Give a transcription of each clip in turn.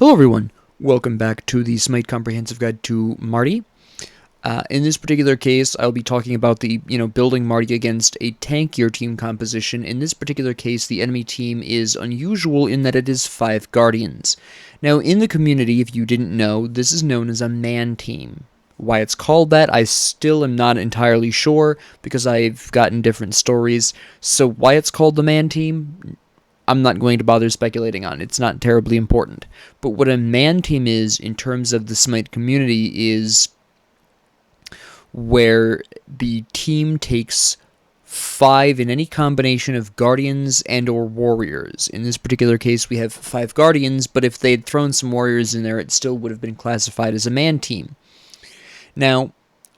Hello everyone, welcome back to the SMITE Comprehensive Guide to Marty. In this particular case, I'll be talking about building Marty against a tankier team composition. In this particular case, the enemy team is unusual in that it is 5 Guardians. Now, in the community, if you didn't know, this is known as a man team. Why it's called that, I still am not entirely sure, because I've gotten different stories. So why it's called the man team, I'm not going to bother speculating on. It's not terribly important. But what a man team is, in terms of the SMITE community, is where the team takes 5 in any combination of Guardians and or Warriors. In this particular case, we have 5 Guardians, but if they had thrown some Warriors in there, it still would have been classified as a man team. Now,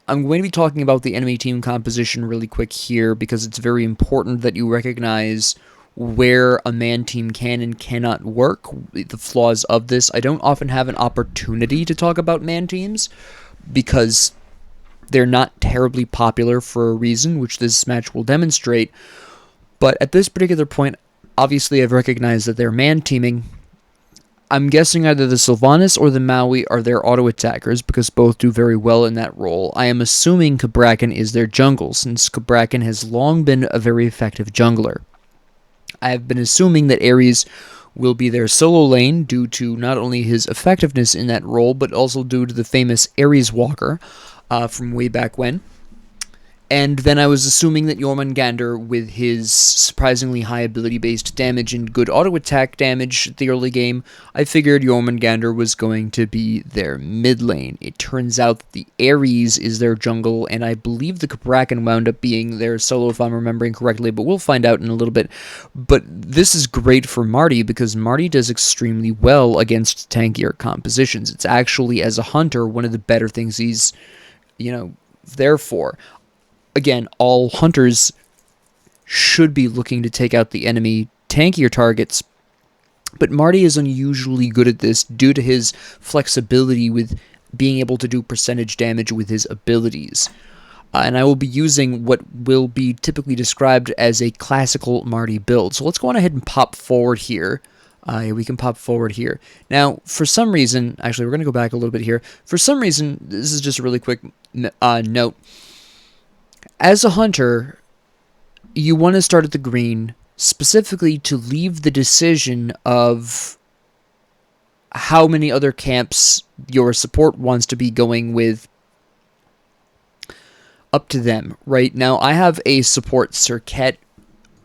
I'm going to be talking about the enemy team composition really quick here, because it's very important that you recognize where a man team can and cannot work, the flaws of this. I don't often have an opportunity to talk about man teams, because they're not terribly popular for a reason, which this match will demonstrate. But at this particular point, obviously I've recognized that they're man teaming. I'm guessing either the Sylvanas or the Maui are their auto attackers, because both do very well in that role. I am assuming Cabrakan is their jungle, since Cabrakan has long been a very effective jungler. I have been assuming that Ares will be their solo lane due to not only his effectiveness in that role, but also due to the famous Ares Walker from way back when. And then I was assuming that Jormungandr, with his surprisingly high ability-based damage and good auto-attack damage at the early game, I figured Jormungandr was going to be their mid lane. It turns out that the Ares is their jungle, and I believe the Cabrakan wound up being their solo, if I'm remembering correctly, but we'll find out in a little bit. But this is great for Marty, because Marty does extremely well against tankier compositions. It's actually, as a hunter, one of the better things he's, there for. Again, all hunters should be looking to take out the enemy tankier targets, but Marty is unusually good at this due to his flexibility with being able to do percentage damage with his abilities. And I will be using what will be typically described as a classical Marty build. So let's go on ahead and pop forward here. We can pop forward here. Now, for some reason, actually, we're going to go back a little bit here. For some reason, this is just a really quick note. As a hunter, you want to start at the green, specifically to leave the decision of how many other camps your support wants to be going with up to them. Right now, I have a support Serket.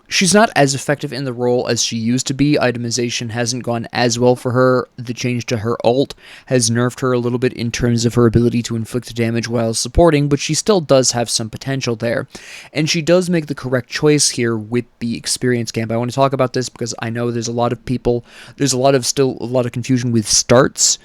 She's not as effective in the role as she used to be. Itemization hasn't gone as well for her. The change to her ult has nerfed her a little bit in terms of her ability to inflict damage while supporting, but she still does have some potential there. And she does make the correct choice here with the experience camp. I want to talk about this because I know there's a lot of people, there's still a lot of confusion with starts.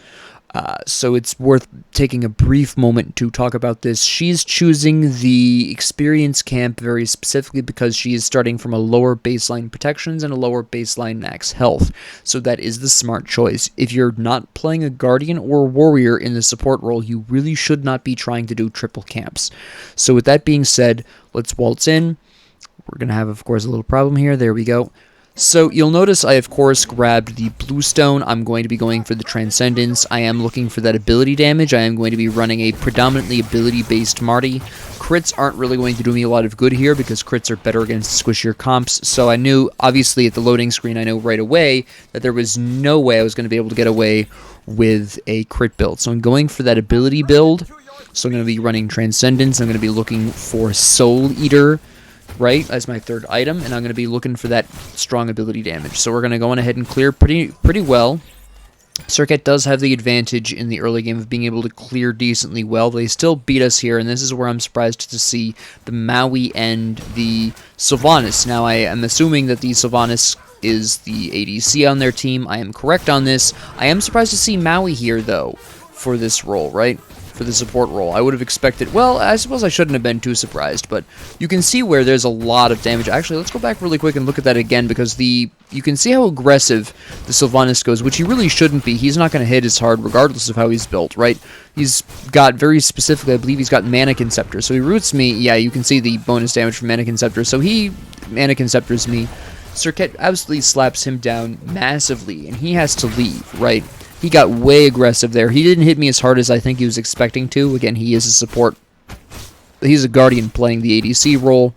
So it's worth taking a brief moment to talk about this. She's choosing the experience camp very specifically because she is starting from a lower baseline protections and a lower baseline max health. So that is the smart choice. If you're not playing a Guardian or a Warrior in the support role, you really should not be trying to do triple camps. So with that being said, let's waltz in. We're going to have, of course, a little problem here. There we go. So you'll notice I, of course, grabbed the Bluestone. I'm going to be going for the Transcendence. I am looking for that ability damage. I am going to be running a predominantly ability-based Marty. Crits aren't really going to do me a lot of good here because crits are better against squishier comps. So I knew, obviously, at the loading screen, I know right away that there was no way I was going to be able to get away with a crit build. So I'm going for that ability build. So I'm going to be running Transcendence. I'm going to be looking for Soul Eater, right, as my third item, and I'm going to be looking for that strong ability damage. So we're going to go on ahead and clear pretty well. Serket does have the advantage in the early game of being able to clear decently well. They still beat us here, and this is where I'm surprised to see the Maui and the Sylvanas. Now, I am assuming that the Sylvanas is the ADC on their team. I am correct on this. I am surprised to see Maui here, though, for this role, right? For the support role. I would have expected, well, I suppose I shouldn't have been too surprised, but you can see where there's a lot of damage. Actually, let's go back really quick and look at that again, because you can see how aggressive the Sylvanas goes, which he really shouldn't be. He's not going to hit as hard regardless of how he's built, right? He's got very specifically, I believe he's got Mannequin Scepter, so he roots me. Yeah, you can see the bonus damage from Mannequin Scepter, so he Mannequin Scepters me. Serket absolutely slaps him down massively, and he has to leave, right? He got way aggressive there. He didn't hit me as hard as I think he was expecting to. Again, he is a support. He's a Guardian playing the ADC role.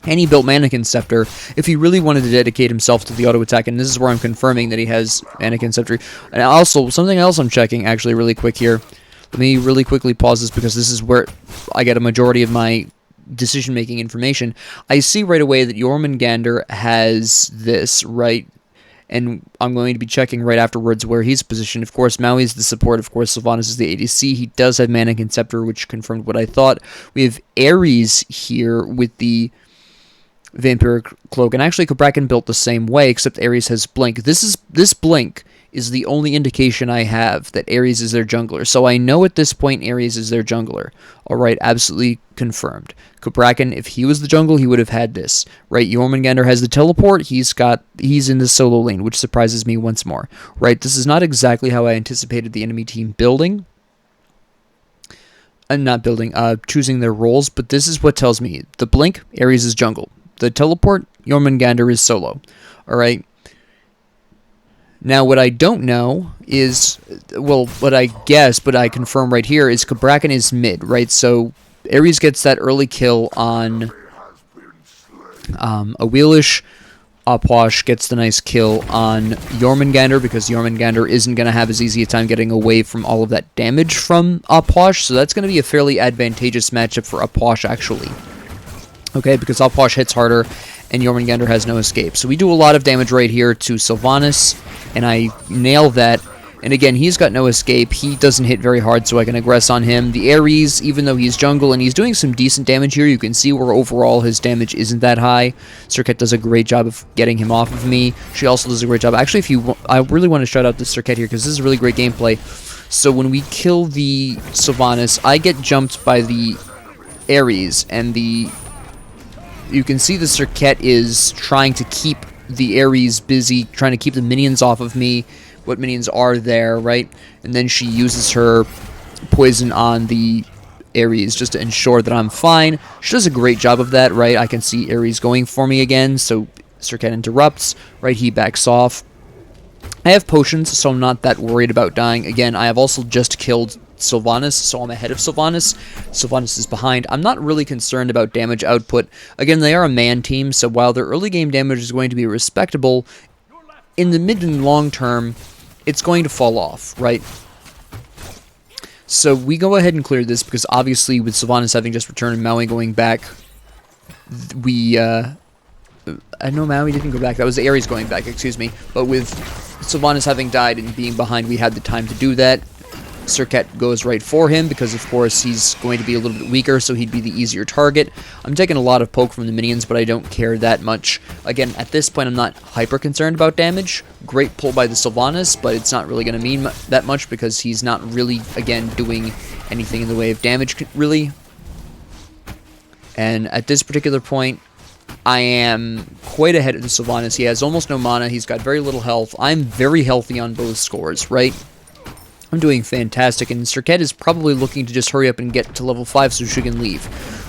And he built Mannequin Scepter if he really wanted to dedicate himself to the auto attack. And this is where I'm confirming that he has Mannequin Scepter. And also, something else I'm checking actually really quick here. Let me really quickly pause this because this is where I get a majority of my decision-making information. I see right away that Jormungandr has this, right? And I'm going to be checking right afterwards where he's positioned. Of course, Maui's the support. Of course, Sylvanas is the ADC. He does have Mannequin Scepter, which confirmed what I thought. We have Ares here with the Vampiric Cloak, and actually Cabrakan built the same way, except Ares has Blink. This Blink is the only indication I have that Ares is their jungler. So I know at this point Ares is their jungler. Alright, absolutely confirmed. Cabrakan, if he was the jungle, he would have had this. Right, Jormungandr has the teleport, he's in the solo lane, which surprises me once more. Right, this is not exactly how I anticipated the enemy team building. Choosing their roles, but this is what tells me. The Blink, Ares is jungle. The teleport, Jormungandr is solo. Alright. Now, what I don't know is, well, what I guess, but I confirm right here, is Cabrakan is mid, right? So, Ares gets that early kill on Awilish. Opwash gets the nice kill on Jormungandr, because Jormungandr isn't going to have as easy a time getting away from all of that damage from Opwash, so that's going to be a fairly advantageous matchup for Opwash, actually. Okay, because Opwash hits harder, and Jormungandr has no escape. So we do a lot of damage right here to Sylvanas, and I nail that. And again, he's got no escape. He doesn't hit very hard, so I can aggress on him. The Ares, even though he's jungle, and he's doing some decent damage here, you can see where overall his damage isn't that high. Serket does a great job of getting him off of me. She also does a great job. Actually, I really want to shout out this Serket here, because this is really great gameplay. So when we kill the Sylvanas, I get jumped by the Ares, and you can see the Serket is trying to keep the Ares busy, trying to keep the minions off of me, what minions are there, right? And then she uses her poison on the Ares just to ensure that I'm fine. She does a great job of that, right? I can see Ares going for me again, so Serket interrupts, right? He backs off. I have potions, so I'm not that worried about dying. Again, I have also just killed Sylvanas, so I'm ahead of Sylvanas. Sylvanas is behind. I'm not really concerned about damage output. Again, they are a man team, so while their early game damage is going to be respectable, in the mid and long term, it's going to fall off, right? So we go ahead and clear this, because obviously with Sylvanas having just returned and Maui going back, I know Maui didn't go back. That was the Ares going back, excuse me. But with Sylvanas having died and being behind, we had the time to do that. Serket goes right for him because, of course, he's going to be a little bit weaker, so he'd be the easier target. I'm taking a lot of poke from the minions, but I don't care that much. Again, at this point, I'm not hyper concerned about damage. Great pull by the Sylvanas, but it's not really going to mean that much because he's not really, again, doing anything in the way of damage, really. And at this particular point, I am quite ahead of the Sylvanas. He has almost no mana. He's got very little health. I'm very healthy on both scores, right? I'm doing fantastic, and Serket is probably looking to just hurry up and get to level 5 so she can leave,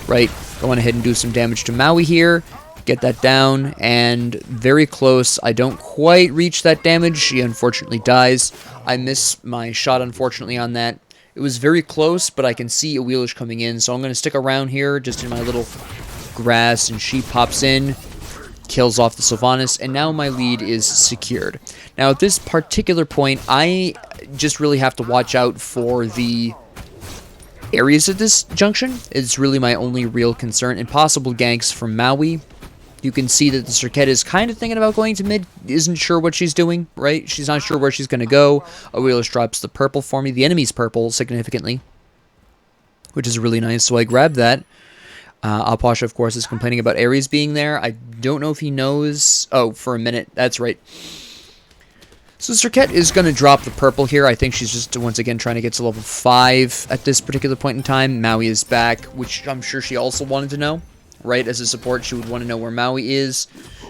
right? Going ahead and do some damage to Maui here, get that down, and very close. I don't quite reach that damage. She unfortunately dies. I miss my shot, unfortunately, on that. It was very close, but I can see Awilish coming in, so I'm going to stick around here just in my little grass, and she pops in, kills off the Sylvanas, and now my lead is secured. Now, at this particular point, I just really have to watch out for the Ares at this junction. It's really my only real concern, and possible ganks from Maui. You can see that the Serket is kind of thinking about going to mid, isn't sure what she's doing, right? She's not sure where she's going to go. Awilish drops the purple for me, the enemy's purple, significantly, which is really nice, so I grab that. Alpasha, of course, is complaining about Ares being there. I don't know if he knows. Oh, for a minute. That's right. So Serket is going to drop the purple here. I think she's just, once again, trying to get to level 5 at this particular point in time. Maui is back, which I'm sure she also wanted to know, right? As a support, she would want to know where Maui is.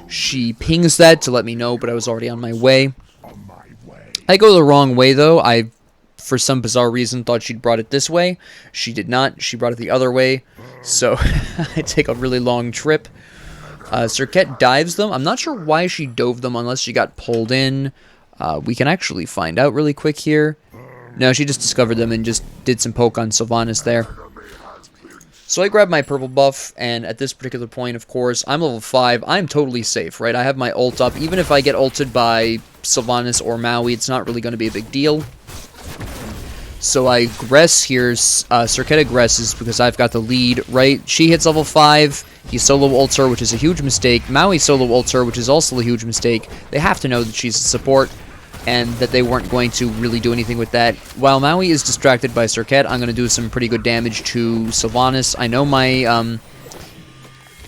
She pings that to let me know, but I was already on my way. I go the wrong way, though. I, for some bizarre reason, thought she'd brought it this way. She did not. She brought it the other way. So I take a really long trip. Serket dives them. I'm not sure why she dove them unless she got pulled in. We can actually find out really quick here. No, she just discovered them and just did some poke on Sylvanas there. So I grabbed my purple buff, and at this particular point, of course, I'm level 5. I'm totally safe, right? I have my ult up. Even if I get ulted by Sylvanas or Maui, it's not really going to be a big deal. So I Gress here. Circetta Gresses because I've got the lead, right? She hits level 5. He solo ults her, which is a huge mistake. Maui solo ults her, which is also a huge mistake. They have to know that she's a support, and that they weren't going to really do anything with that. While Maui is distracted by Circuit, I'm going to do some pretty good damage to Sylvanas. I know my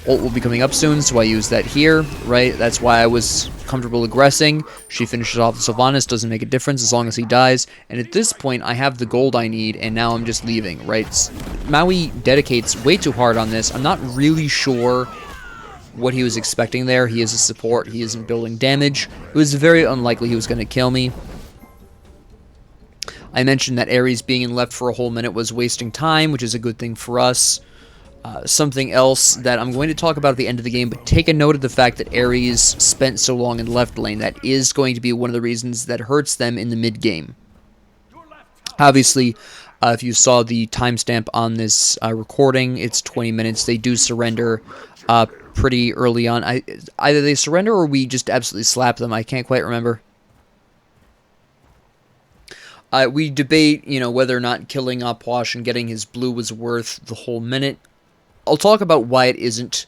ult will be coming up soon, so I use that here, right? That's why I was comfortable aggressing. She finishes off the Sylvanas, doesn't make a difference as long as he dies. And at this point, I have the gold I need, and now I'm just leaving, right? Maui dedicates way too hard on this. I'm not really sure what he was expecting there. He is a support. He isn't building damage. It was very unlikely he was going to kill me. I mentioned that Ares being in left for a whole minute was wasting time, which is a good thing for us. Something else that I'm going to talk about at the end of the game, but take a note of the fact that Ares spent so long in left lane. That is going to be one of the reasons that hurts them in the mid game. Obviously, if you saw the timestamp on this recording, it's 20 minutes. They do surrender pretty early on. Either they surrender or we just absolutely slap them. I can't quite remember. We debate, whether or not killing Opwash and getting his blue was worth the whole minute. I'll talk about why it isn't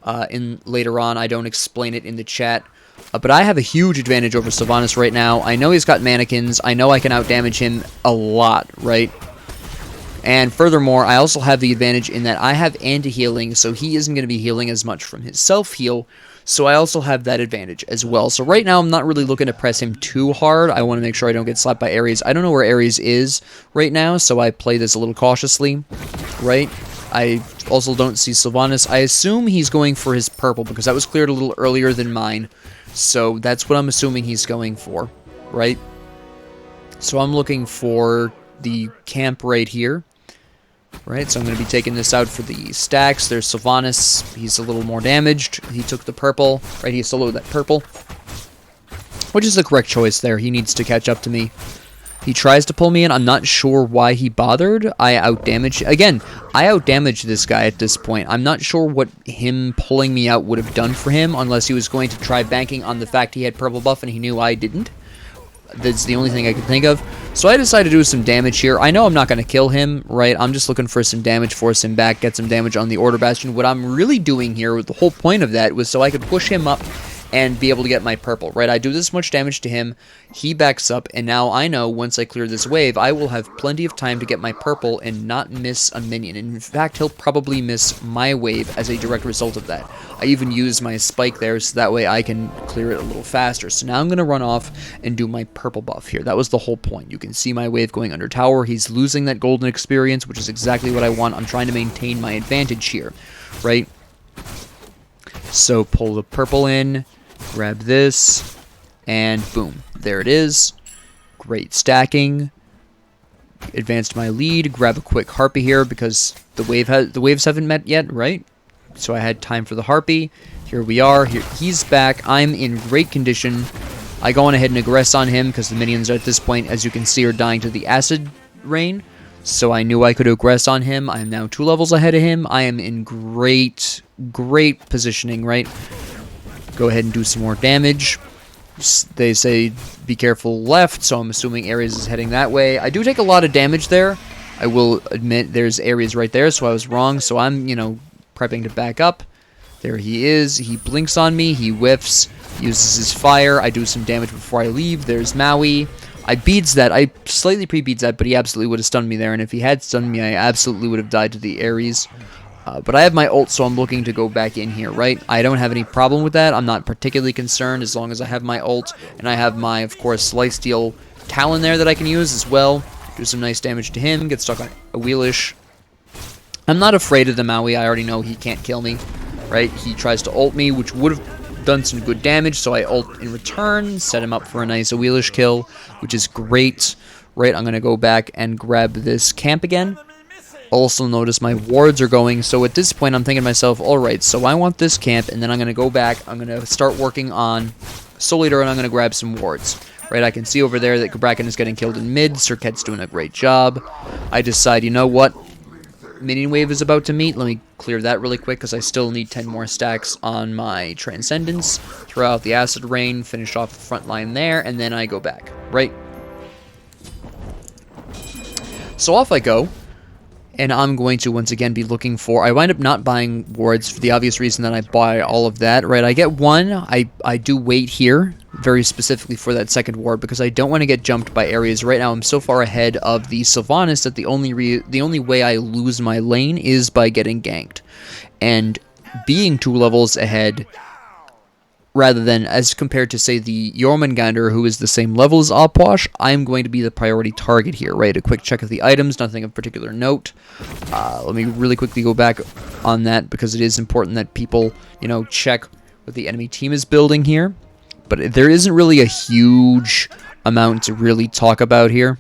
later on. I don't explain it in the chat. But I have a huge advantage over Sylvanas right now. I know he's got mannequins. I know I can outdamage him a lot, right? And furthermore, I also have the advantage in that I have anti-healing, so he isn't going to be healing as much from his self-heal. So I also have that advantage as well. So right now, I'm not really looking to press him too hard. I want to make sure I don't get slapped by Ares. I don't know where Ares is right now, so I play this a little cautiously, right? I also don't see Sylvanas. I assume he's going for his purple, because that was cleared a little earlier than mine. So that's what I'm assuming he's going for, right? So I'm looking for the camp right here. Right, so I'm going to be taking this out for the stacks. There's Sylvanas. He's a little more damaged. He took the purple. Right, he soloed that purple. Which is the correct choice there. He needs to catch up to me. He tries to pull me in. I'm not sure why he bothered. I outdamaged. Again, I outdamaged this guy at this point. I'm not sure what him pulling me out would have done for him unless he was going to try banking on the fact he had purple buff and he knew I didn't. That's the only thing I can think of. So I decided to do some damage here. I know I'm not going to kill him, right? I'm just looking for some damage, force him back, get some damage on the Order Bastion. What I'm really doing here, the whole point of that, was so I could push him up and be able to get my purple, right? I do this much damage to him, he backs up, and now I know once I clear this wave, I will have plenty of time to get my purple and not miss a minion. And in fact, he'll probably miss my wave as a direct result of that. I even use my spike there so that way I can clear it a little faster. So now I'm going to run off and do my purple buff here. That was the whole point. You can see my wave going under tower. He's losing that golden experience, which is exactly what I want. I'm trying to maintain my advantage here, right? So pull the purple in. Grab this, and boom, there it is. Great stacking. Advanced my lead. Grab a quick harpy here because the waves haven't met yet, right? So I had time for the harpy. Here we are. Here he's back. I'm in great condition. I go on ahead and aggress on him because the minions at this point, as you can see, are dying to the acid rain. So I knew I could aggress on him. I am now 2 levels ahead of him. I am in great positioning, right? Go ahead and do some more damage. They say be careful left, so I'm assuming Ares is heading that way. I do take a lot of damage there. I will admit there's Ares right there, so I was wrong. So I'm, prepping to back up. There he is. He blinks on me. He whiffs. Uses his fire. I do some damage before I leave. There's Maui. I beads that. I slightly pre-beads that, but he absolutely would have stunned me there. And if he had stunned me, I absolutely would have died to the Ares. But I have my ult, so I'm looking to go back in here, right? I don't have any problem with that. I'm not particularly concerned as long as I have my ult. And I have my, of course, Lifesteal Talon there that I can use as well. Do some nice damage to him. Get stuck on a Wheelish. I'm not afraid of the Maui. I already know he can't kill me, right? He tries to ult me, which would have done some good damage. So I ult in return. Set him up for a nice Wheelish kill, which is great. Right, I'm going to go back and grab this camp again. Also notice my wards are going, so at this point I'm thinking to myself, alright, so I want this camp, and then I'm going to go back, I'm going to start working on Soul Eater, and I'm going to grab some wards. Right, I can see over there that Cabrakan is getting killed in mid. Serket's doing a great job. I decide, you know what? Minion wave is about to meet. Let me clear that really quick because I still need 10 more stacks on my Transcendence. Throw out the Acid Rain, finish off the front line there, and then I go back. Right? So off I go. And I'm going to once again be looking for... I wind up not buying wards for the obvious reason that I buy all of that, right? I get one. I do wait here very specifically for that second ward because I don't want to get jumped by areas. Right now I'm so far ahead of the Sylvanas that the only way I lose my lane is by getting ganked. And being 2 levels ahead... rather than, as compared to, say, the Jormungandr, who is the same level as Opwash, I'm going to be the priority target here, right? A quick check of the items, nothing of particular note. Let me really quickly go back on that, because it is important that people, you know, check what the enemy team is building here. But there isn't really a huge amount to really talk about here.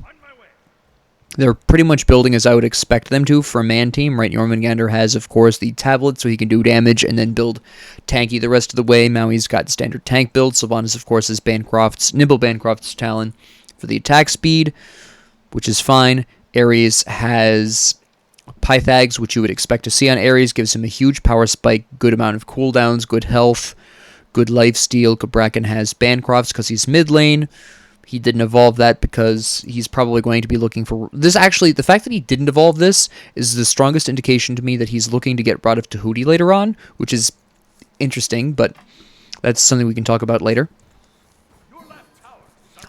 They're pretty much building as I would expect them to for a man team, right? Jormungandr has, of course, the tablet, so he can do damage and then build tanky the rest of the way. Maui's got standard tank build. Sylvanas, of course, is Nimble Bancroft's Talon for the attack speed, which is fine. Ares has Pythags, which you would expect to see on Ares, gives him a huge power spike, good amount of cooldowns, good health, good lifesteal. Cabrakan has Bancrofts because he's mid lane. He didn't evolve that because he's probably going to be looking for... This actually, the fact that he didn't evolve this is the strongest indication to me that he's looking to get Rod of Tahuti later on, which is interesting, but that's something we can talk about later.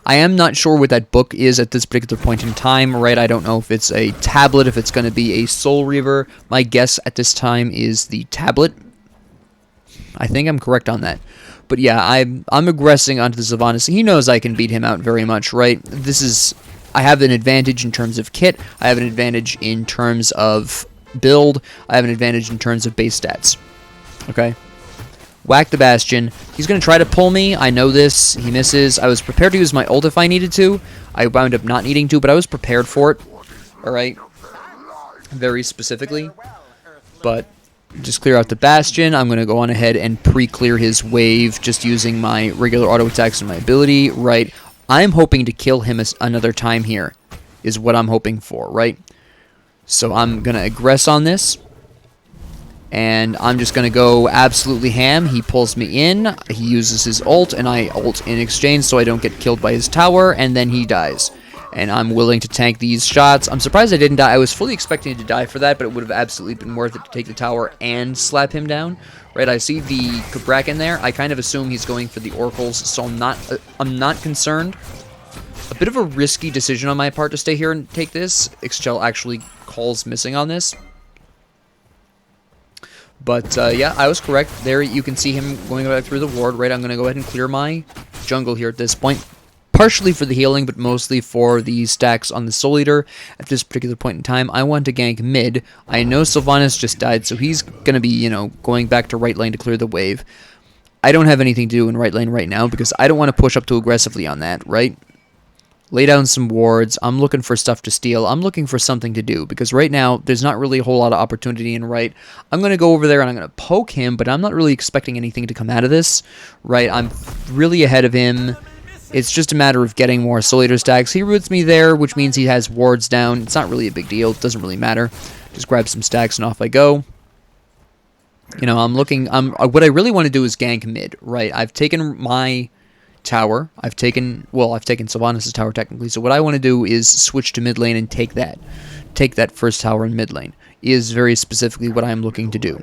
I am not sure what that book is at this particular point in time, right? I don't know if it's a tablet, if it's going to be a Soul Reaver. My guess at this time is the tablet. I think I'm correct on that. But yeah, I'm aggressing onto the Sylvanas. He knows I can beat him out very much, right? I have an advantage in terms of kit. I have an advantage in terms of build. I have an advantage in terms of base stats. Okay? Whack the Bastion. He's going to try to pull me. I know this. He misses. I was prepared to use my ult if I needed to. I wound up not needing to, but I was prepared for it. Alright? Very specifically. But... just clear out the Bastion. I'm going to go on ahead and pre-clear his wave just using my regular auto attacks and my ability, right? I'm hoping to kill him another time here, is what I'm hoping for, right? So I'm going to aggress on this, and I'm just going to go absolutely ham. He pulls me in, he uses his ult, and I ult in exchange so I don't get killed by his tower, and then he dies. And I'm willing to tank these shots. I'm surprised I didn't die. I was fully expecting to die for that, but it would have absolutely been worth it to take the tower and slap him down. Right, I see the Cabrakan there. I kind of assume he's going for the Oracles, so I'm not concerned. A bit of a risky decision on my part to stay here and take this. Ixchel actually calls missing on this. But, yeah, I was correct. There you can see him going back through the ward. Right, I'm going to go ahead and clear my jungle here at this point. Partially for the healing, but mostly for the stacks on the Soul Eater. At this particular point in time, I want to gank mid. I know Sylvanas just died, so he's going to be, you know, going back to right lane to clear the wave. I don't have anything to do in right lane right now, because I don't want to push up too aggressively on that, right? Lay down some wards. I'm looking for stuff to steal. I'm looking for something to do, because right now, there's not really a whole lot of opportunity in right. I'm going to go over there and I'm going to poke him, but I'm not really expecting anything to come out of this, right? I'm really ahead of him. It's just a matter of getting more Soul Eater stacks. He roots me there, which means he has wards down. It's not really a big deal. It doesn't really matter. Just grab some stacks and off I go. You know, what I really want to do is gank mid, right? I've taken my tower. I've taken Sylvanas' tower technically. So what I want to do is switch to mid lane and take that. Take that first tower in mid lane. Is very specifically what I'm looking to do.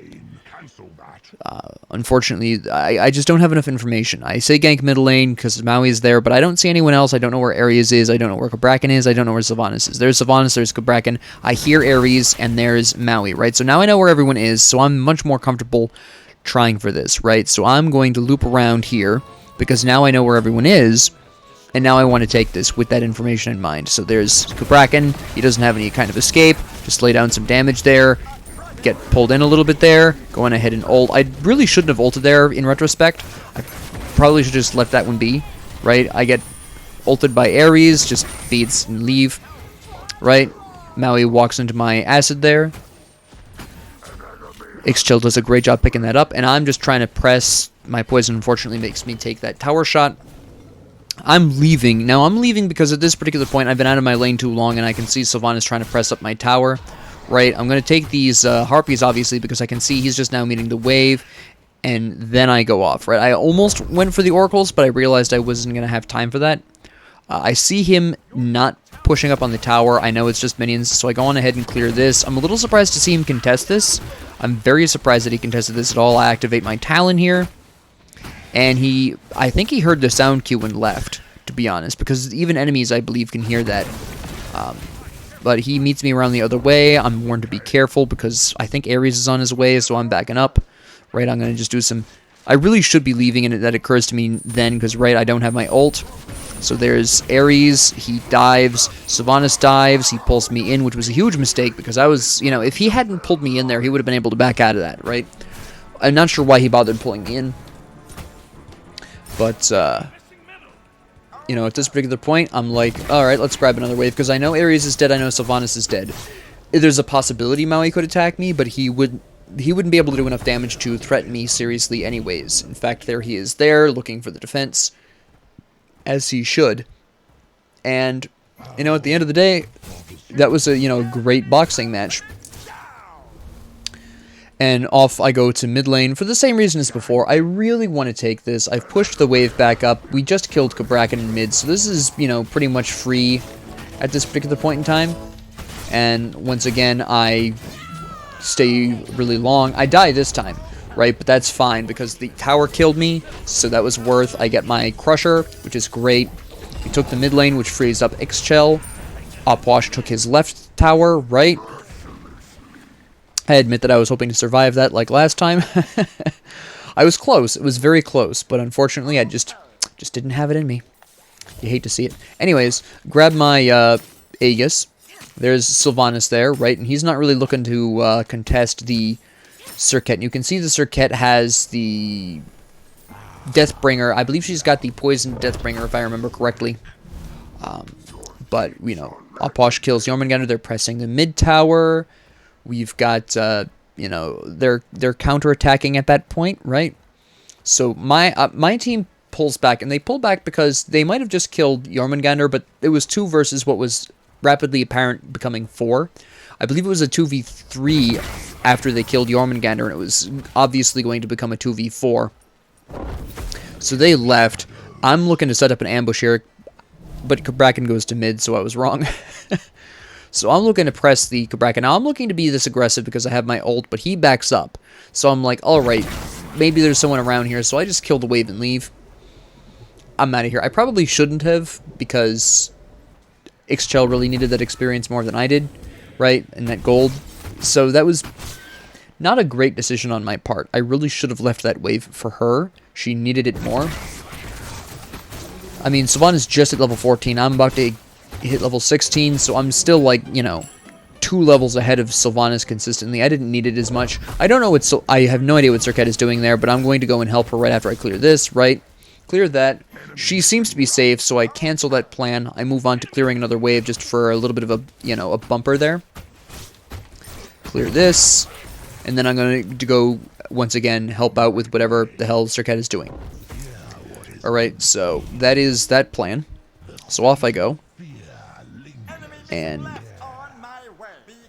Unfortunately, I just don't have enough information. I say gank middle lane because Maui is there, but I don't see anyone else. I don't know where Ares is. I don't know where Cabrakan is. I don't know where Sylvanas is. There's Sylvanas, there's Cabrakan. I hear Ares, and there's Maui, right? So now I know where everyone is, so I'm much more comfortable trying for this, right? So I'm going to loop around here because now I know where everyone is, and now I want to take this with that information in mind. So there's Cabrakan. He doesn't have any kind of escape. Just lay down some damage there. Get pulled in a little bit there, going ahead and ult. I really shouldn't have ulted there in retrospect. I probably should just let that one be, right? I get ulted by Ares, just feeds and leave, right? Maui walks into my acid there. Ixchel does a great job picking that up, and I'm just trying to press. My poison unfortunately makes me take that tower shot. I'm leaving. Now, I'm leaving because at this particular point, I've been out of my lane too long, and I can see Sylvanas trying to press up my tower, right? I'm going to take these Harpies, obviously, because I can see he's just now meeting the wave, and then I go off, right? I almost went for the Oracles, but I realized I wasn't going to have time for that. I see him not pushing up on the tower. I know it's just minions, so I go on ahead and clear this. I'm a little surprised to see him contest this. I'm very surprised that he contested this at all. I activate my Talon here. And I think he heard the sound cue and left, to be honest, because even enemies, I believe, can hear that. But he meets me around the other way. I'm warned to be careful because I think Ares is on his way, so I'm backing up. Right, I'm going to just do some... I really should be leaving, and that occurs to me then, because, right, I don't have my ult. So there's Ares, he dives, Sylvanas dives, he pulls me in, which was a huge mistake, because I was, you know, if he hadn't pulled me in there, he would have been able to back out of that, right? I'm not sure why he bothered pulling me in. But, you know, at this particular point, I'm like, alright, let's grab another wave, because I know Ares is dead, I know Sylvanas is dead. There's a possibility Maui could attack me, but he wouldn't be able to do enough damage to threaten me seriously anyways. In fact, there he is there, looking for the defense, as he should. And, you know, at the end of the day, that was a, you know, great boxing match. And off I go to mid lane for the same reason as before. I really want to take this. I've pushed the wave back up. We just killed Cabrakan in mid, so this is, you know, pretty much free at this particular point in time. And once again, I stay really long. I die this time, right? But that's fine because the tower killed me, so that was worth. I get my Crusher, which is great. We took the mid lane, which frees up Ixchel. Opwash took his left tower, right? I admit that I was hoping to survive that like last time. I was close. It was very close, but unfortunately I just didn't have it in me. You hate to see it. Anyways, grab my Aegis. There's Sylvanas there, right? And he's not really looking to contest the Serket. And you can see the Serket has the Deathbringer. I believe she's got the Poison Deathbringer, if I remember correctly. But, you know, Opwash kills Jormungandr. They're pressing the mid tower. We've got, you know, they're counterattacking at that point, right? So my team pulls back, and they pull back because they might have just killed Jormungandr, but it was 2 versus what was rapidly apparent becoming 4. I believe it was a 2v3 after they killed Jormungandr, and it was obviously going to become a 2v4. So they left. I'm looking to set up an ambush here, but Cabrakan goes to mid, so I was wrong. So I'm looking to press the Cabrakan. Now I'm looking to be this aggressive because I have my ult, but he backs up. So I'm like, alright, maybe there's someone around here, so I just kill the wave and leave. I'm out of here. I probably shouldn't have, because Ixchel really needed that experience more than I did, right? And that gold. So that was not a great decision on my part. I really should have left that wave for her. She needed it more. I mean, Sylvanas just at level 14. I'm about to hit level 16, so I'm still, like, you know, 2 levels ahead of Sylvanas consistently. I didn't need it as much. I don't know what... I have no idea what Serket is doing there, but I'm going to go and help her right after I clear this, right? Clear that. She seems to be safe, so I cancel that plan. I move on to clearing another wave just for a little bit of a, you know, a bumper there. Clear this. And then I'm going to go, once again, help out with whatever the hell Serket is doing. Alright, so that is that plan. So off I go. And,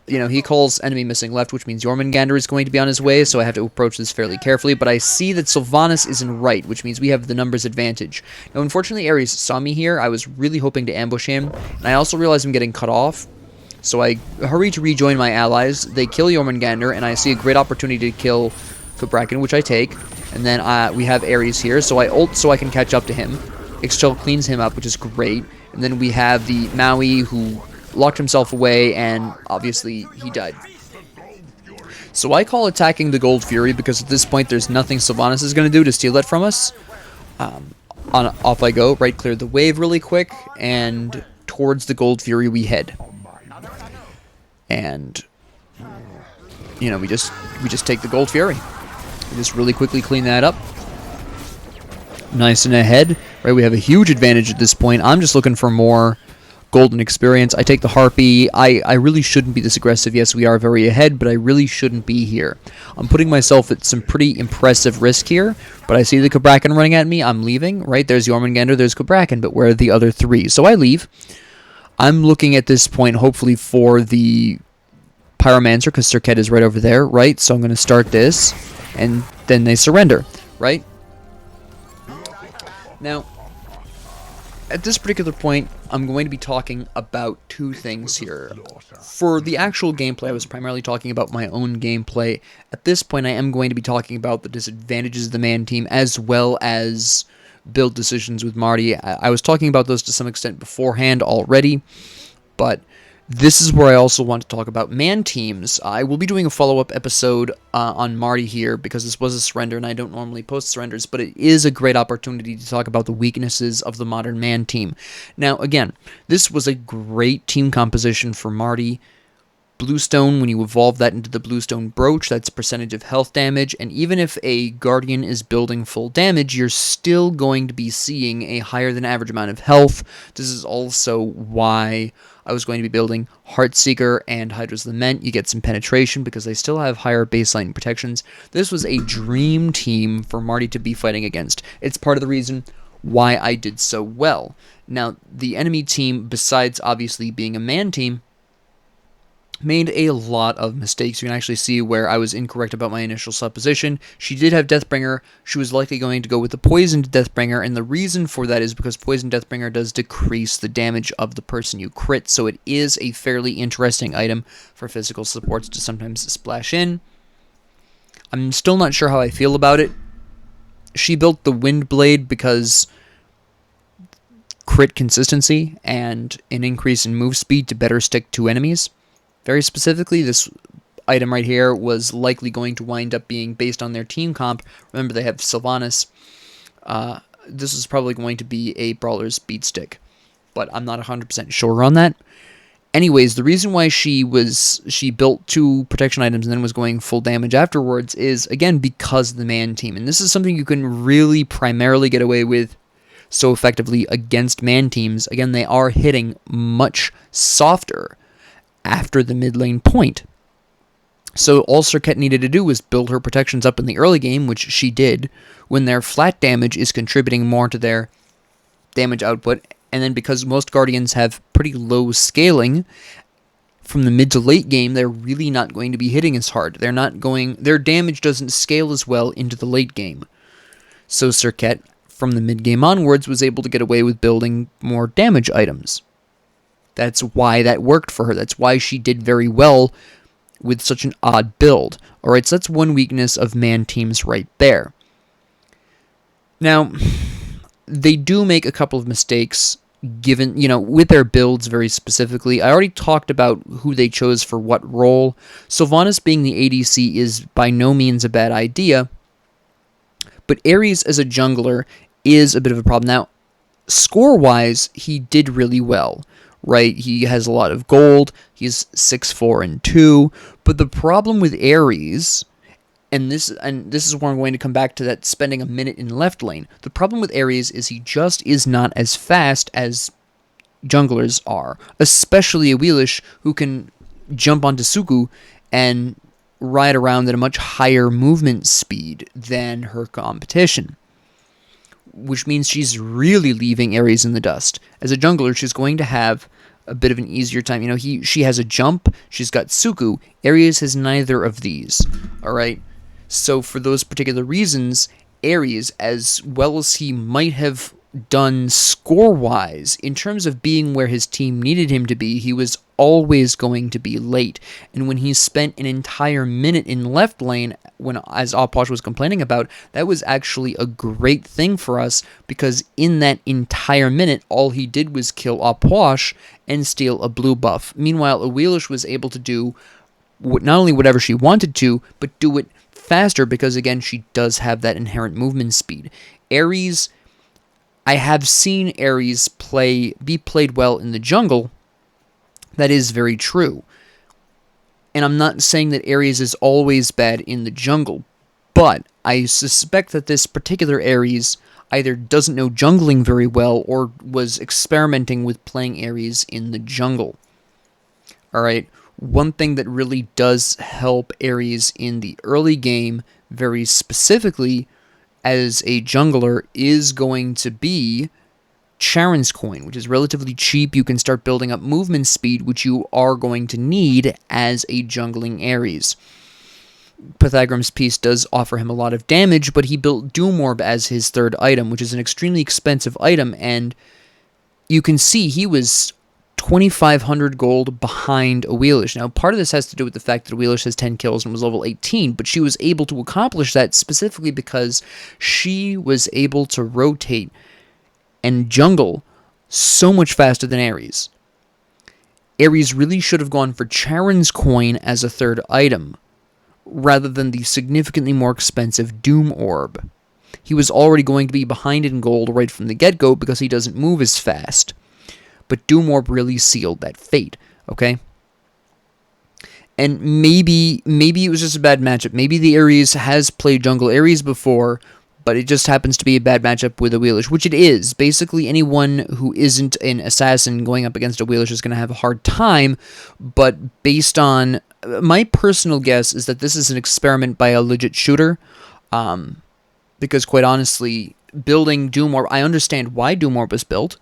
you know, he calls enemy missing left, which means Jormungandr is going to be on his way, so I have to approach this fairly carefully. But I see that Sylvanas is in right, which means we have the numbers advantage. Now, unfortunately, Ares saw me here. I was really hoping to ambush him, and I also realized I'm getting cut off. So I hurry to rejoin my allies. They kill Jormungandr, and I see a great opportunity to kill Cabrakan, which I take. And then we have Ares here, so I ult so I can catch up to him. Ixchel cleans him up, which is great. And then we have the Maui, who locked himself away, and obviously he died. So I call attacking the Gold Fury, because at this point there's nothing Sylvanas is going to do to steal that from us. Off I go, right, clear the wave really quick, and towards the Gold Fury we head. And, you know, we just take the Gold Fury. We just really quickly clean that up. Nice and ahead. Right, we have a huge advantage at this point. I'm just looking for more golden experience. I take the Harpy. I really shouldn't be this aggressive. Yes, we are very ahead, but I really shouldn't be here. I'm putting myself at some pretty impressive risk here, but I see the Cabrakan running at me. I'm leaving, right? There's Jormungandr, there's Cabrakan, but where are the other three? So I leave. I'm looking at this point, hopefully, for the Pyromancer, because Serket is right over there, right? So I'm going to start this, and then they surrender, right? Now, at this particular point, I'm going to be talking about two things here. For the actual gameplay, I was primarily talking about my own gameplay. At this point, I am going to be talking about the disadvantages of the man team, as well as build decisions with Marty. I was talking about those to some extent beforehand already, but this is where I also want to talk about man teams. I will be doing a follow-up episode on Marty here, because this was a surrender, and I don't normally post surrenders, but it is a great opportunity to talk about the weaknesses of the modern man team. Now, again, this was a great team composition for Marty. Bluestone, when you evolve that into the Bluestone Brooch, that's percentage of health damage, and even if a Guardian is building full damage, you're still going to be seeing a higher than average amount of health. This is also why I was going to be building Heartseeker and Hydra's Lament. You get some penetration because they still have higher baseline protections. This was a dream team for Marty to be fighting against. It's part of the reason why I did so well. Now, the enemy team, besides obviously being a man team, made a lot of mistakes. You can actually see where I was incorrect about my initial supposition. She did have Deathbringer. She was likely going to go with the Poisoned Deathbringer, and the reason for that is because Poisoned Deathbringer does decrease the damage of the person you crit, so it is a fairly interesting item for physical supports to sometimes splash in. I'm still not sure how I feel about it. She built the Windblade because crit consistency and an increase in move speed to better stick to enemies. Very specifically, this item right here was likely going to wind up being based on their team comp. Remember, they have Sylvanas. This is probably going to be a Brawler's Beat Stick, but I'm not 100% sure on that. Anyways, the reason why she built 2 protection items and then was going full damage afterwards is, again, because of the man team. And this is something you can really primarily get away with so effectively against man teams. Again, they are hitting much softer after the mid lane point. So all Serket needed to do was build her protections up in the early game, which she did, when their flat damage is contributing more to their damage output. And then because most Guardians have pretty low scaling, from the mid to late game, they're really not going to be hitting as hard. Their damage doesn't scale as well into the late game. So Serket, from the mid game onwards, was able to get away with building more damage items. That's why that worked for her. That's why she did very well with such an odd build. Alright, so that's one weakness of man teams right there. Now, they do make a couple of mistakes given, with their builds very specifically. I already talked about who they chose for what role. Sylvanas being the ADC is by no means a bad idea, but Ares as a jungler is a bit of a problem. Now, score-wise, he did really well. Right, he has a lot of gold, he's 6'4" and 2, but the problem with Ares, and this is where I'm going to come back to that spending a minute in left lane, the problem with Ares is he just is not as fast as junglers are, especially a Wheelish who can jump onto Suku and ride around at a much higher movement speed than her competition, which means she's really leaving Ares in the dust. As a jungler, she's going to have a bit of an easier time. She has a jump, she's got Suku. Ares has neither of these, alright? So for those particular reasons, Ares, as well as he might have done score-wise, in terms of being where his team needed him to be, he was always going to be late. And when he spent an entire minute in left lane, as Oposh was complaining about, that was actually a great thing for us, because in that entire minute, all he did was kill Oposh and steal a blue buff. Meanwhile, Awelish was able to do not only whatever she wanted to, but do it faster, because again, she does have that inherent movement speed. Ares, I have seen Ares be played well in the jungle. That is very true. And I'm not saying that Ares is always bad in the jungle, but I suspect that this particular Ares, either doesn't know jungling very well or was experimenting with playing Ares in the jungle. Alright, one thing that really does help Ares in the early game, very specifically as a jungler, is going to be Charon's coin, which is relatively cheap. You can start building up movement speed, which you are going to need as a jungling Ares. Pythagorum's piece does offer him a lot of damage, but he built Doom Orb as his third item, which is an extremely expensive item, and you can see he was 2,500 gold behind Awelish. Now, part of this has to do with the fact that Awelish has 10 kills and was level 18, but she was able to accomplish that specifically because she was able to rotate and jungle so much faster than Ares. Ares really should have gone for Charon's coin as a third item, rather than the significantly more expensive Doom Orb. He was already going to be behind in gold right from the get-go because he doesn't move as fast. But Doom Orb really sealed that fate, okay? And maybe it was just a bad matchup. Maybe the Ares has played jungle Ares before, but it just happens to be a bad matchup with Awelish, which it is. Basically, anyone who isn't an assassin going up against Awelish is going to have a hard time, but based on... my personal guess is that this is an experiment by a legit shooter, because quite honestly, building Doom Orb, I understand why Doom Orb was built.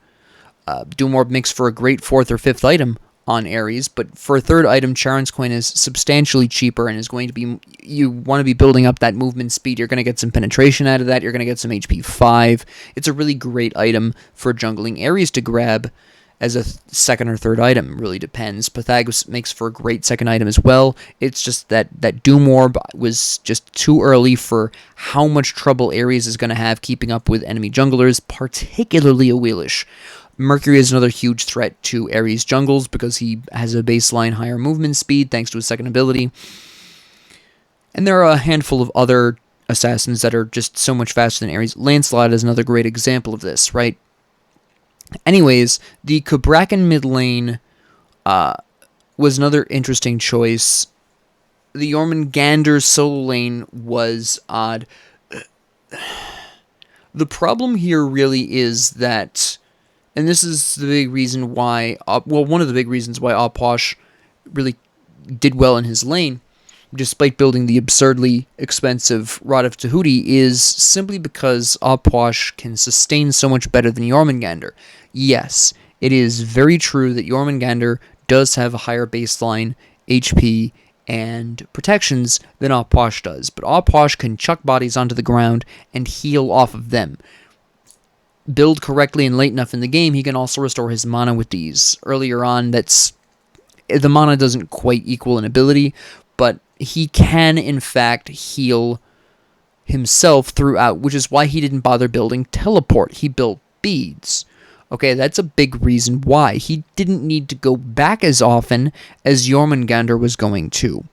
Doom Orb makes for a great 4th or 5th item on Ares, but for a 3rd item, Charon's coin is substantially cheaper and is going to be, you want to be building up that movement speed, you're going to get some penetration out of that, you're going to get some HP 5. It's a really great item for jungling Ares to grab as a 2nd or 3rd item, really depends. Pythagorus makes for a great 2nd item as well. It's just that Doom Orb was just too early for how much trouble Ares is going to have keeping up with enemy junglers, particularly Awelish. Mercury is another huge threat to Ares jungles because he has a baseline higher movement speed thanks to his 2nd ability. And there are a handful of other assassins that are just so much faster than Ares. Lancelot is another great example of this, right? Anyways, the Cabrakan mid lane was another interesting choice. The Jormungandr solo lane was odd. The problem here really is that, and this is the big reason why, one of the big reasons why Oposh really did well in his lane, despite building the absurdly expensive Rod of Tahuti, is simply because Oposh can sustain so much better than Jormungandr. Yes, it is very true that Jormungandr does have a higher baseline HP and protections than Oposh does, but Oposh can chuck bodies onto the ground and heal off of them. Build correctly and late enough in the game, he can also restore his mana with these. Earlier on, the mana doesn't quite equal an ability, but he can, in fact, heal himself throughout, which is why he didn't bother building Teleport. He built Beads. Okay, that's a big reason why. He didn't need to go back as often as Jormungandr was going to.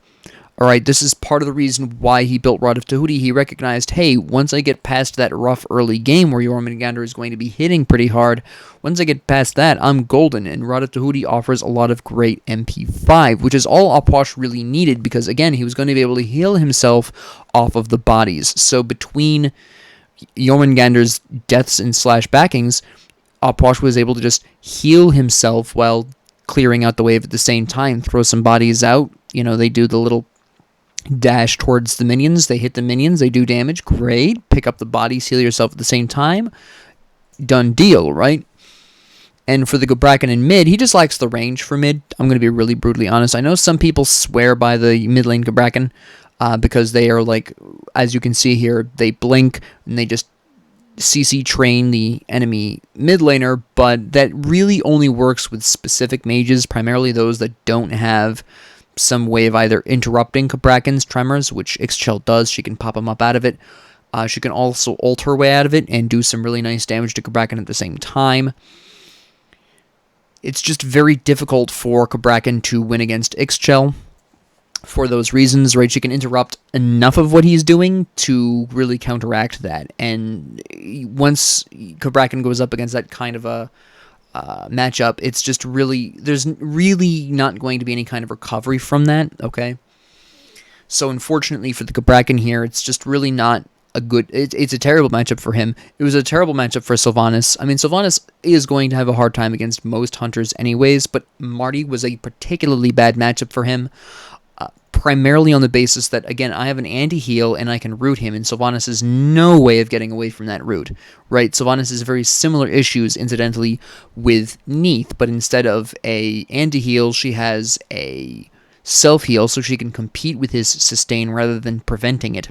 Alright, this is part of the reason why he built Rod of Tahuti. He recognized, hey, once I get past that rough early game where Jormungandr is going to be hitting pretty hard, once I get past that, I'm golden, and Rod of Tahuti offers a lot of great MP5, which is all Oposh really needed, because again, he was going to be able to heal himself off of the bodies. So between Jormungandr's deaths and slash backings, Oposh was able to just heal himself while clearing out the wave at the same time, throw some bodies out, they do the little dash towards the minions, they hit the minions, they do damage, great, pick up the bodies, heal yourself at the same time, done deal, right? And for the Cabrakan in mid, he just lacks the range for mid. I'm going to be really brutally honest. I know some people swear by the mid lane Cabrakan because they are like, as you can see here, they blink and they just CC train the enemy mid laner, but that really only works with specific mages, primarily those that don't have some way of either interrupting Cabrakan's tremors, which Ixchel does. She can pop him up out of it. She can also ult her way out of it and do some really nice damage to Cabrakan at the same time. It's just very difficult for Cabrakan to win against Ixchel for those reasons, right? She can interrupt enough of what he's doing to really counteract that. And once Cabrakan goes up against that kind of a matchup, it's just really, there's really not going to be any kind of recovery from that, okay? So unfortunately for the Cabrakan here, it's just really not it's a terrible matchup for him. It was a terrible matchup for Sylvanas. I mean, Sylvanas is going to have a hard time against most hunters anyways, but Marty was a particularly bad matchup for him, primarily on the basis that, again, I have an anti-heal and I can root him, and Sylvanas has no way of getting away from that root, right? Sylvanas has very similar issues, incidentally, with Neith, but instead of a anti-heal, she has a self-heal, so she can compete with his sustain rather than preventing it.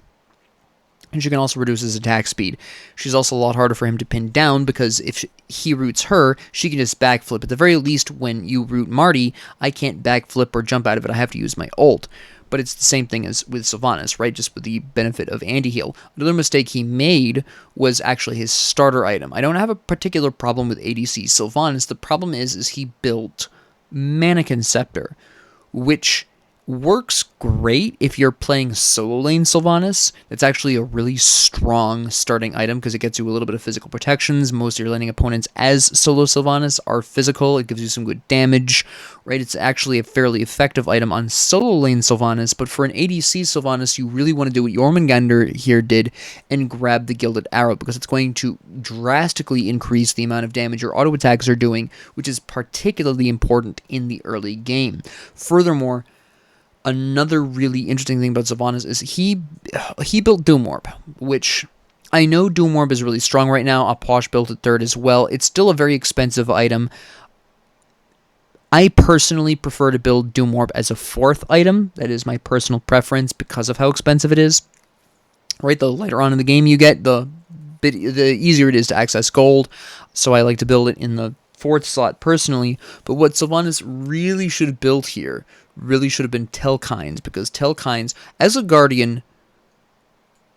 And she can also reduce his attack speed. She's also a lot harder for him to pin down, because if he roots her, she can just backflip. At the very least, when you root Marty, I can't backflip or jump out of it. I have to use my ult. But it's the same thing as with Sylvanas, right? Just with the benefit of anti-heal. Another mistake he made was actually his starter item. I don't have a particular problem with ADC Sylvanas. The problem is he built Mannequin Scepter, which works great if you're playing solo lane Sylvanas. It's actually a really strong starting item because it gets you a little bit of physical protections. Most of your laning opponents as solo Sylvanas are physical. It gives you some good damage, right? It's actually a fairly effective item on solo lane Sylvanas, but for an ADC Sylvanas, you really want to do what Jormungandr here did and grab the Gilded Arrow, because it's going to drastically increase the amount of damage your auto attacks are doing, which is particularly important in the early game. Furthermore, another really interesting thing about Sylvanas is he built Doom Orb, which I know Doom Orb is really strong right now. Aposh built it third as well. It's still a very expensive item. I personally prefer to build Doom Orb as a fourth item. That is my personal preference because of how expensive it is. Right, the later on in the game you get, the easier it is to access gold. So I like to build it in the fourth slot personally. But what Sylvanas really should have built here really should have been Telkines, because Telkines, as a Guardian,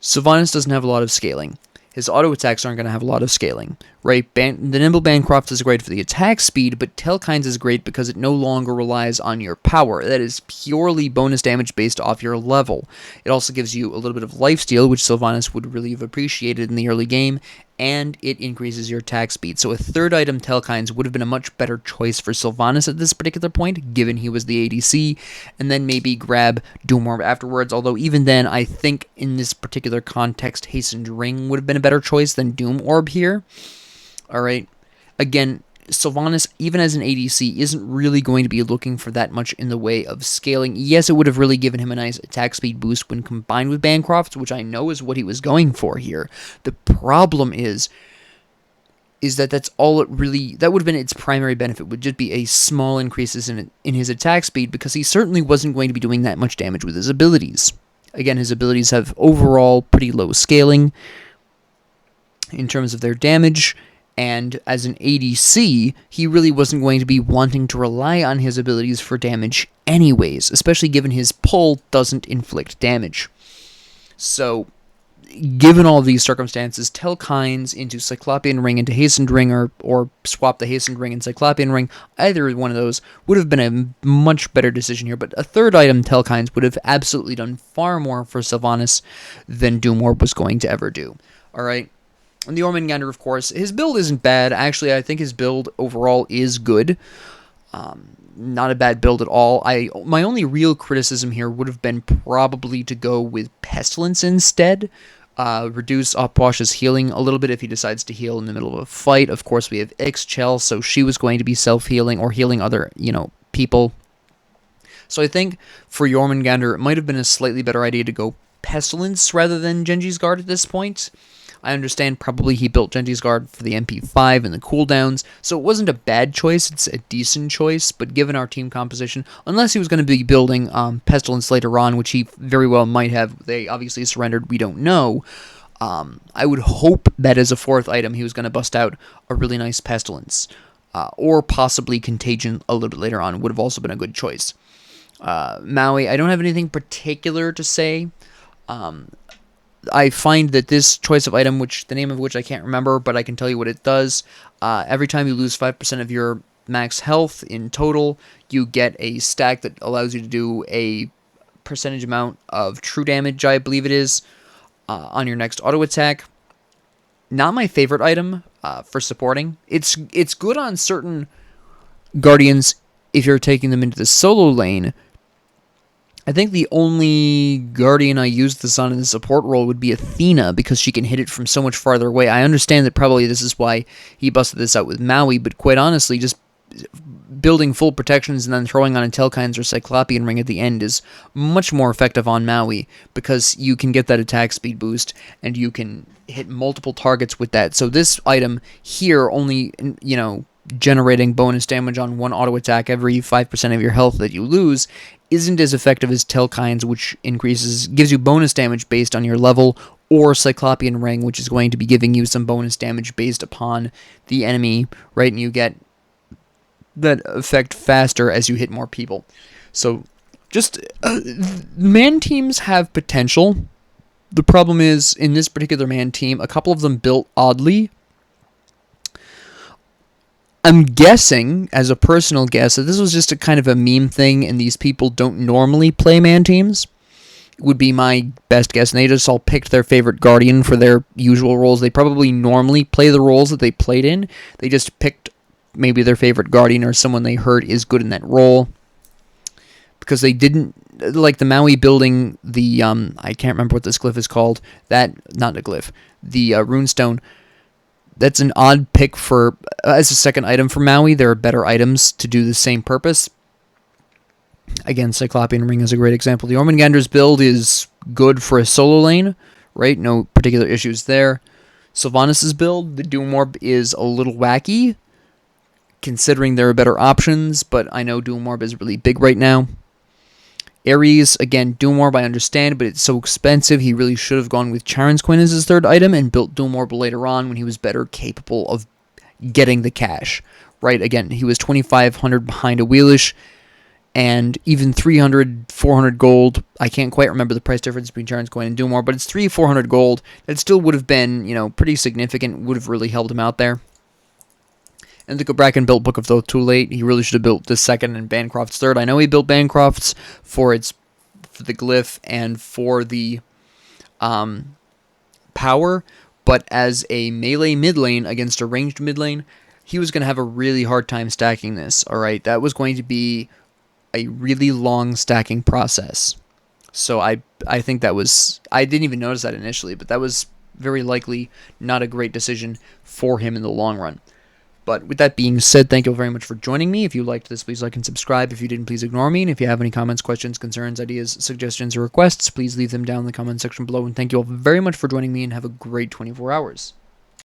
Sylvanas doesn't have a lot of scaling. His auto attacks aren't going to have a lot of scaling, right? The Nimble Bancroft is great for the attack speed, but Telkines is great because it no longer relies on your power. That is purely bonus damage based off your level. It also gives you a little bit of lifesteal, which Sylvanas would really have appreciated in the early game, and it increases your attack speed. So a third item, Telkines, would have been a much better choice for Sylvanas at this particular point, given he was the ADC, and then maybe grab Doom Orb afterwards, although even then, I think in this particular context, Hastened Ring would have been a better choice than Doom Orb here. Alright, again, Sylvanas, even as an ADC, isn't really going to be looking for that much in the way of scaling. Yes, it would have really given him a nice attack speed boost when combined with Bancroft, which I know is what he was going for here. The problem is that that's all it really, that would have been its primary benefit, would just be a small increases in his attack speed, because he certainly wasn't going to be doing that much damage with his abilities. Again, his abilities have overall pretty low scaling in terms of their damage, and as an ADC, he really wasn't going to be wanting to rely on his abilities for damage anyways, especially given his pull doesn't inflict damage. So, given all these circumstances, Telkines into Cyclopean Ring into Hastened Ring, or swap the Hastened Ring and Cyclopean Ring, either one of those would have been a much better decision here, but a third item, Telkines, would have absolutely done far more for Sylvanas than Doom Orb was going to ever do. Alright? And the Jormungandr, of course, his build isn't bad. Actually, I think his build overall is good. Not a bad build at all. My only real criticism here would have been probably to go with Pestilence instead. Reduce Oposh's healing a little bit if he decides to heal in the middle of a fight. Of course, we have Ixchel, so she was going to be self-healing or healing other, people. So I think for Jormungandr, it might have been a slightly better idea to go Pestilence rather than Genji's Guard at this point. I understand probably he built Genji's Guard for the MP5 and the cooldowns, so it wasn't a bad choice, it's a decent choice, but given our team composition, unless he was going to be building Pestilence later on, which he very well might have, they obviously surrendered, we don't know, I would hope that as a fourth item he was going to bust out a really nice Pestilence, or possibly Contagion a little bit later on, would have also been a good choice. Maui, I don't have anything particular to say. I find that this choice of item, which the name of which I can't remember, but I can tell you what it does, every time you lose 5% of your max health in total, you get a stack that allows you to do a percentage amount of true damage, I believe it is, on your next auto attack. Not my favorite item for supporting. It's good on certain Guardians if you're taking them into the solo lane, I think the only Guardian I used this on in the support role would be Athena, because she can hit it from so much farther away. I understand that probably this is why he busted this out with Maui, but quite honestly, just building full protections and then throwing on a Telkines or Cyclopean Ring at the end is much more effective on Maui, because you can get that attack speed boost and you can hit multiple targets with that. So this item here only, generating bonus damage on one auto attack every 5% of your health that you lose isn't as effective as Telkines, which gives you bonus damage based on your level, or Cyclopean Ring, which is going to be giving you some bonus damage based upon the enemy, right? And you get that effect faster as you hit more people. So just man teams have potential. The problem is, in this particular man team, a couple of them built oddly. I'm guessing, as a personal guess, that this was just a kind of a meme thing and these people don't normally play man teams, would be my best guess. And they just all picked their favorite Guardian for their usual roles. They probably normally play the roles that they played in. They just picked maybe their favorite Guardian or someone they heard is good in that role. Because they didn't, like the Maui building, the, I can't remember what this glyph is called. Not the glyph, the runestone. That's an odd pick for as a second item for Maui. There are better items to do the same purpose. Again, Cyclopean Ring is a great example. The Ormangandr's build is good for a solo lane, right? No particular issues there. Sylvanas' build, the Doom Orb, is a little wacky, considering there are better options, but I know Doom Orb is really big right now. Ares, again, Doom Orb I understand, but it's so expensive. He really should have gone with Charon's Queen as his third item and built Doom Orb later on when he was better capable of getting the cash. Right, again, he was 2,500 behind a Wheelish, and even 300, 400 gold. I can't quite remember the price difference between Charon's Coin and Doom Orb, but it's 300, 400 gold. That still would have been, pretty significant, would have really helped him out there. And the Bracken built Book of Thoth too late. He really should have built the second and Bancroft's third. I know he built Bancroft's for the glyph and for the power, but as a melee mid lane against a ranged mid lane, he was going to have a really hard time stacking this. All right, that was going to be a really long stacking process. So I think that was, I didn't even notice that initially, but that was very likely not a great decision for him in the long run. But with that being said, thank you all very much for joining me. If you liked this, please like and subscribe. If you didn't, please ignore me. And if you have any comments, questions, concerns, ideas, suggestions, or requests, please leave them down in the comment section below. And thank you all very much for joining me, and have a great 24 hours.